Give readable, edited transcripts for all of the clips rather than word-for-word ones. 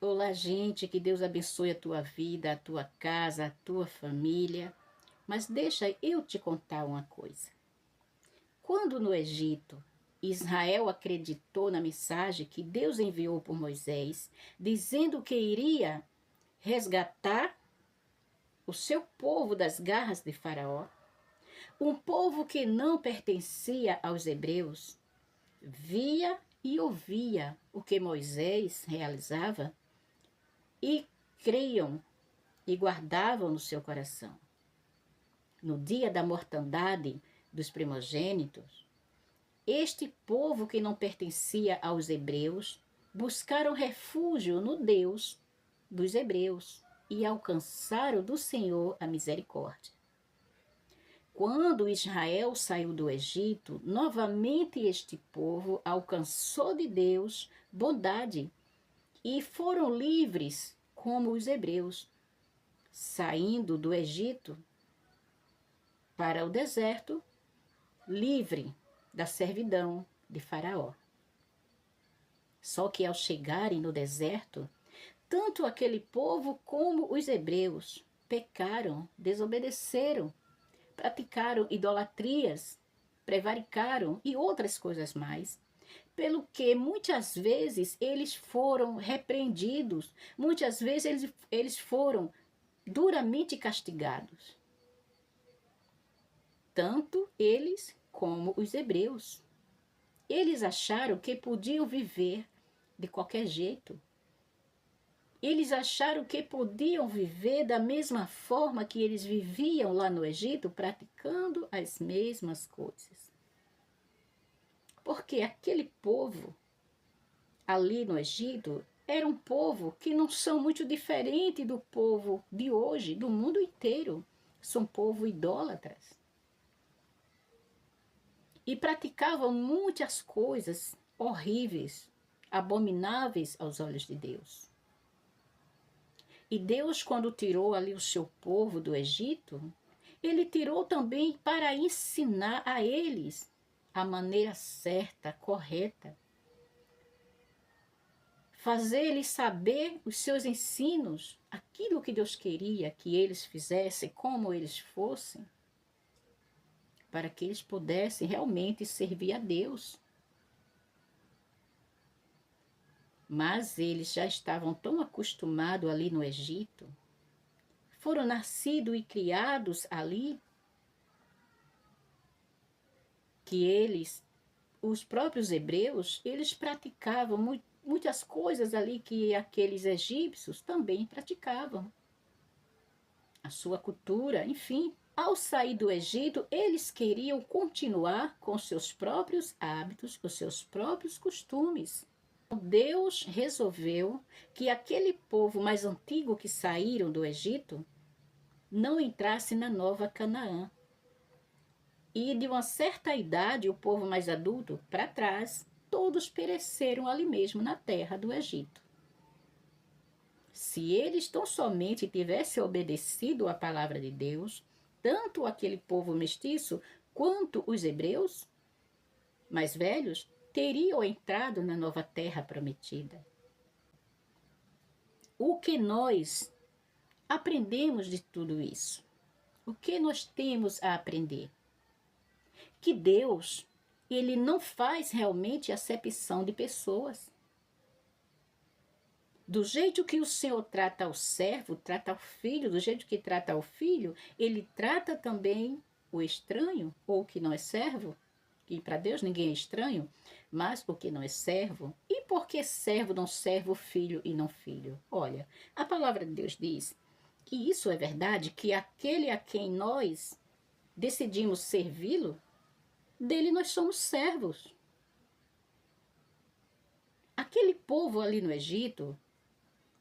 Olá, gente, que Deus abençoe a tua vida, a tua casa, a tua família. Mas deixa eu te contar uma coisa. Quando no Egito, Israel acreditou na mensagem que Deus enviou por Moisés, dizendo que iria resgatar o seu povo das garras de Faraó, um povo que não pertencia aos hebreus, via e ouvia o que Moisés realizava e criam e guardavam no seu coração. No dia da mortandade dos primogênitos, este povo que não pertencia aos hebreus buscaram refúgio no Deus dos hebreus e alcançaram do Senhor a misericórdia. Quando Israel saiu do Egito, novamente este povo alcançou de Deus bondade e foram livres como os hebreus, saindo do Egito para o deserto, livre da servidão de Faraó. Só que ao chegarem no deserto, tanto aquele povo como os hebreus pecaram, desobedeceram, praticaram idolatrias, prevaricaram e outras coisas mais, pelo que muitas vezes eles foram repreendidos, muitas vezes eles foram duramente castigados. Tanto eles como os hebreus. Eles acharam que podiam viver de qualquer jeito. Eles acharam que podiam viver da mesma forma que eles viviam lá no Egito, praticando as mesmas coisas. Porque aquele povo ali no Egito era um povo que não são muito diferente do povo de hoje, do mundo inteiro. São povo idólatras. E praticavam muitas coisas horríveis, abomináveis aos olhos de Deus. E Deus, quando tirou ali o seu povo do Egito, ele tirou também para ensinar a eles a maneira certa, correta. Fazer eles saber os seus ensinos, aquilo que Deus queria que eles fizessem, como eles fossem, para que eles pudessem realmente servir a Deus. Mas eles já estavam tão acostumados ali no Egito, foram nascidos e criados ali, que eles, os próprios hebreus, eles praticavam muitas coisas ali que aqueles egípcios também praticavam. A sua cultura, enfim. Ao sair do Egito, eles queriam continuar com seus próprios hábitos, os seus próprios costumes. Deus resolveu que aquele povo mais antigo que saíram do Egito não entrasse na nova Canaã. E de uma certa idade, o povo mais adulto para trás, todos pereceram ali mesmo na terra do Egito. Se eles tão somente tivessem obedecido à palavra de Deus, tanto aquele povo mestiço quanto os hebreus mais velhos teriam entrado na nova terra prometida. O que nós aprendemos de tudo isso? O que nós temos a aprender? Que Deus, ele não faz realmente acepção de pessoas. Do jeito que o Senhor trata o servo, trata o filho, do jeito que trata o filho, ele trata também o estranho, ou o que não é servo, que para Deus ninguém é estranho, mas o que não é servo. E por que servo não serve o filho e não filho? Olha, a palavra de Deus diz que isso é verdade, que aquele a quem nós decidimos servi-lo, dele nós somos servos. Aquele povo ali no Egito,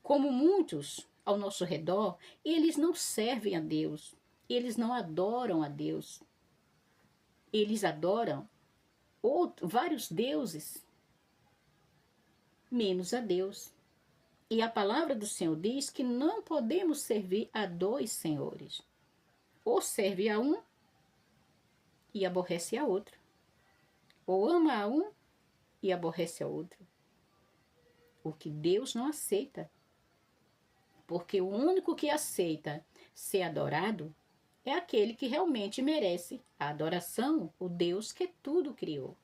como muitos ao nosso redor, eles não servem a Deus, eles não adoram a Deus. Eles adoram vários deuses, menos a Deus. E a palavra do Senhor diz que não podemos servir a dois senhores. Ou serve a um e aborrece a outro. Ou ama a um e aborrece a outro. O que Deus não aceita. porque o único que aceita ser adorado é aquele que realmente merece a adoração, o Deus que tudo criou.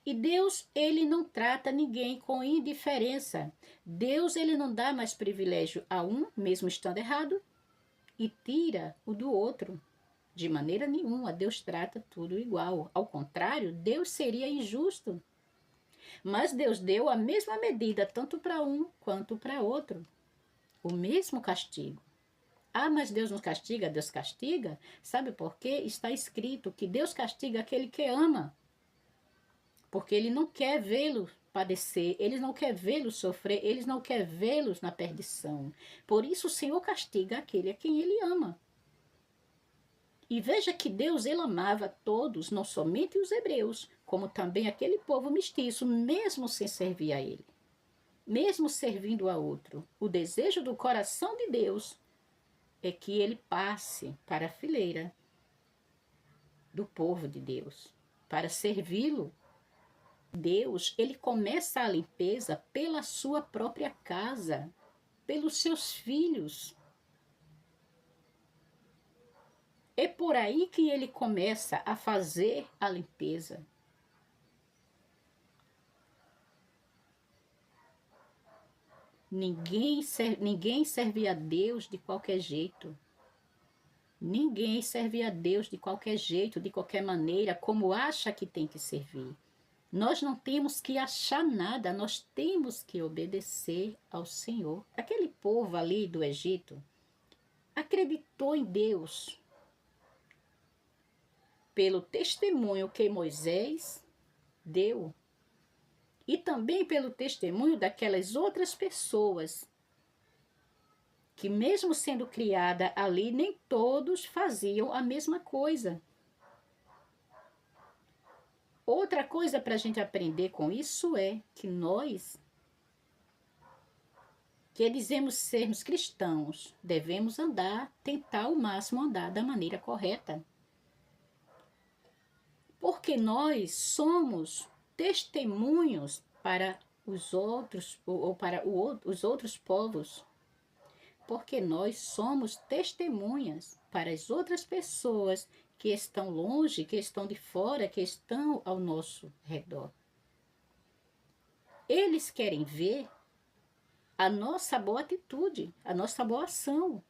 E Deus, ele não trata ninguém com indiferença. Deus, ele não dá mais privilégio a um, mesmo estando errado, e tira o do outro. De maneira nenhuma, Deus trata tudo igual. Ao contrário, Deus seria injusto. Mas Deus deu a mesma medida, tanto para um quanto para outro. O mesmo castigo. Ah, mas Deus nos castiga? Deus castiga? Sabe por quê? Está escrito que Deus castiga aquele que ama. Porque Ele não quer vê-los padecer, Ele não quer vê-los sofrer, Ele não quer vê-los na perdição. Por isso o Senhor castiga aquele a quem Ele ama. E veja que Deus, ele amava todos, não somente os hebreus, como também aquele povo mestiço, mesmo sem servir a ele. Mesmo servindo a outro. O desejo do coração de Deus é que ele passe para a fileira do povo de Deus, para servi-lo. Deus, ele começa a limpeza pela sua própria casa, pelos seus filhos. É por aí que ele começa a fazer a limpeza. Ninguém serve a Deus de qualquer jeito. Ninguém serve a Deus de qualquer jeito, de qualquer maneira, como acha que tem que servir. Nós não temos que achar nada, nós temos que obedecer ao Senhor. Aquele povo ali do Egito acreditou em Deus pelo testemunho que Moisés deu e também pelo testemunho daquelas outras pessoas que, mesmo sendo criada ali, nem todos faziam a mesma coisa. Outra coisa para a gente aprender com isso é que nós, que dizemos sermos cristãos, devemos tentar ao máximo andar da maneira correta. Porque nós somos testemunhos para os outros, ou para os outros povos. Porque nós somos testemunhas para as outras pessoas que estão longe, que estão de fora, que estão ao nosso redor. Eles querem ver a nossa boa atitude, a nossa boa ação.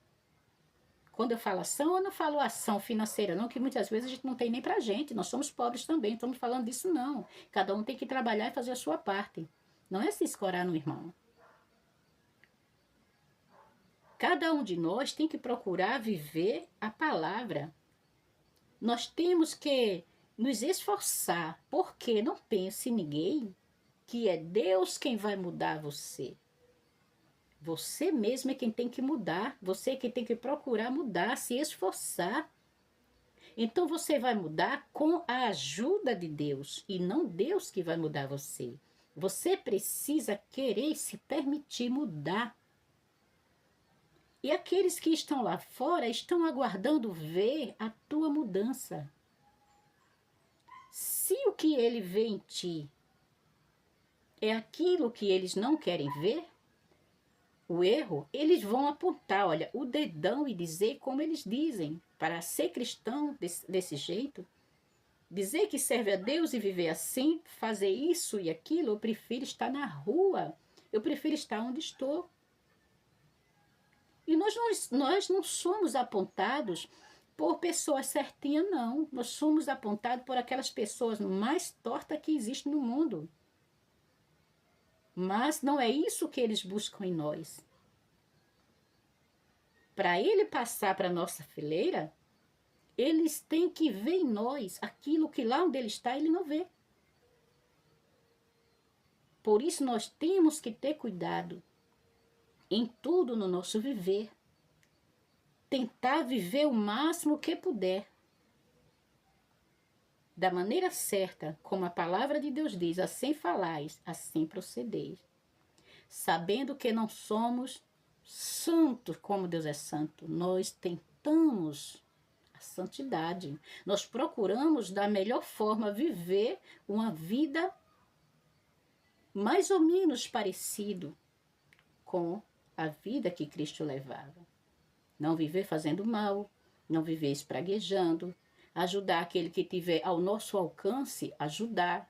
Quando eu falo ação, eu não falo ação financeira não, que muitas vezes a gente não tem nem pra gente, nós somos pobres também, não estamos falando disso não. Cada um tem que trabalhar e fazer a sua parte. Não é se escorar no irmão. Cada um de nós tem que procurar viver a palavra. Nós temos que nos esforçar, porque não pense em ninguém que é Deus quem vai mudar você. Você mesmo é quem tem que mudar, você é quem tem que procurar mudar, se esforçar. Então você vai mudar com a ajuda de Deus e não Deus que vai mudar você. Você precisa querer se permitir mudar. E aqueles que estão lá fora estão aguardando ver a tua mudança. Se o que ele vê em ti é aquilo que eles não querem ver, o erro, eles vão apontar, olha, o dedão e dizer como eles dizem. Para ser cristão desse jeito, dizer que serve a Deus e viver assim, fazer isso e aquilo, eu prefiro estar na rua, eu prefiro estar onde estou. E nós não somos apontados por pessoas certinhas, não. Nós somos apontados por aquelas pessoas mais tortas que existem no mundo. Mas não é isso que eles buscam em nós. Para ele passar para a nossa fileira, eles têm que ver em nós aquilo que lá onde ele está, ele não vê. Por isso nós temos que ter cuidado em tudo no nosso viver. Tentar viver o máximo que puder. Da maneira certa, como a palavra de Deus diz, assim falais, assim procedeis. Sabendo que não somos santos como Deus é santo, nós tentamos a santidade. Nós procuramos da melhor forma viver uma vida mais ou menos parecido com a vida que Cristo levava. Não viver fazendo mal, não viver espraguejando, ajudar aquele que tiver ao nosso alcance, ajudar.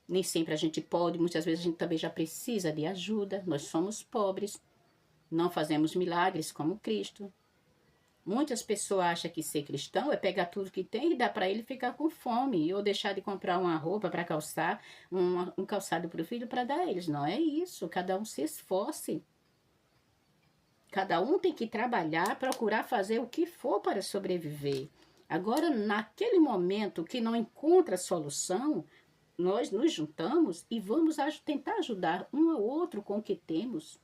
Nem sempre a gente pode, muitas vezes a gente também já precisa de ajuda, nós somos pobres, não fazemos milagres como Cristo. Muitas pessoas acham que ser cristão é pegar tudo que tem e dar para ele ficar com fome, ou deixar de comprar uma roupa para calçar, um calçado para o filho para dar a eles. Não é isso, cada um se esforce. Cada um tem que trabalhar, procurar fazer o que for para sobreviver. Agora, naquele momento que não encontra solução, nós nos juntamos e vamos tentar ajudar um ao outro com o que temos.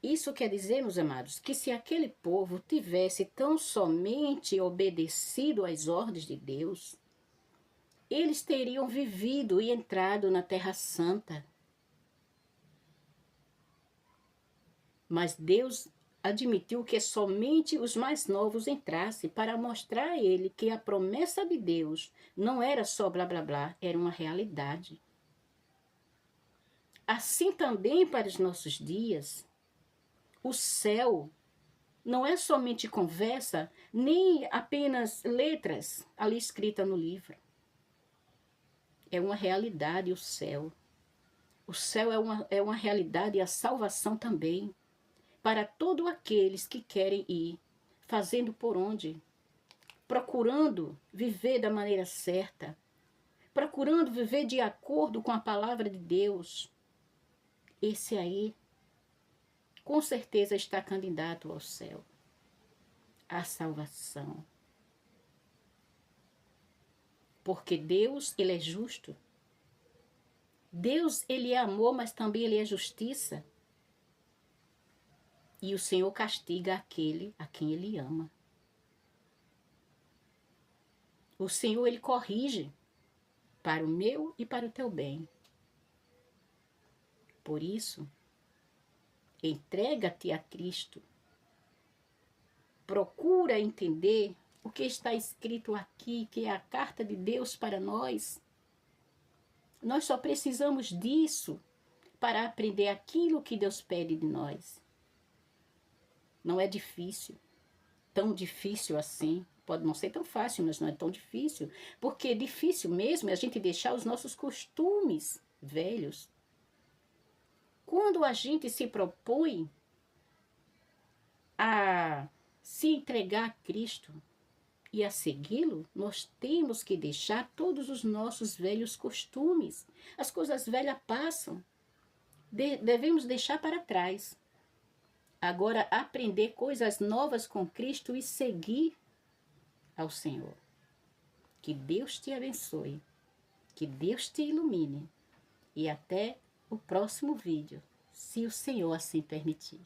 Isso quer dizer, meus amados, que se aquele povo tivesse tão somente obedecido às ordens de Deus, eles teriam vivido e entrado na Terra Santa. Mas Deus admitiu que somente os mais novos entrassem para mostrar a ele que a promessa de Deus não era só blá blá blá, era uma realidade. Assim também para os nossos dias, o céu não é somente conversa, nem apenas letras ali escritas no livro. É uma realidade o céu. O céu é uma realidade e a salvação também. Para todos aqueles que querem ir, fazendo por onde? Procurando viver da maneira certa, procurando viver de acordo com a palavra de Deus. Esse aí, com certeza, está candidato ao céu, à salvação. Porque Deus, Ele é justo. Deus, Ele é amor, mas também Ele é justiça. E o Senhor castiga aquele a quem Ele ama. O Senhor, Ele corrige para o meu e para o teu bem. Por isso, entrega-te a Cristo. Procura entender o que está escrito aqui, que é a carta de Deus para nós. Nós só precisamos disso para aprender aquilo que Deus pede de nós. Não é difícil, tão difícil assim. Pode não ser tão fácil, mas não é tão difícil. Porque difícil mesmo é a gente deixar os nossos costumes velhos. Quando a gente se propõe a se entregar a Cristo e a segui-lo, nós temos que deixar todos os nossos velhos costumes. As coisas velhas passam. Devemos deixar para trás. Agora, aprender coisas novas com Cristo e seguir ao Senhor. Que Deus te abençoe. Que Deus te ilumine. E até o próximo vídeo, se o Senhor assim permitir.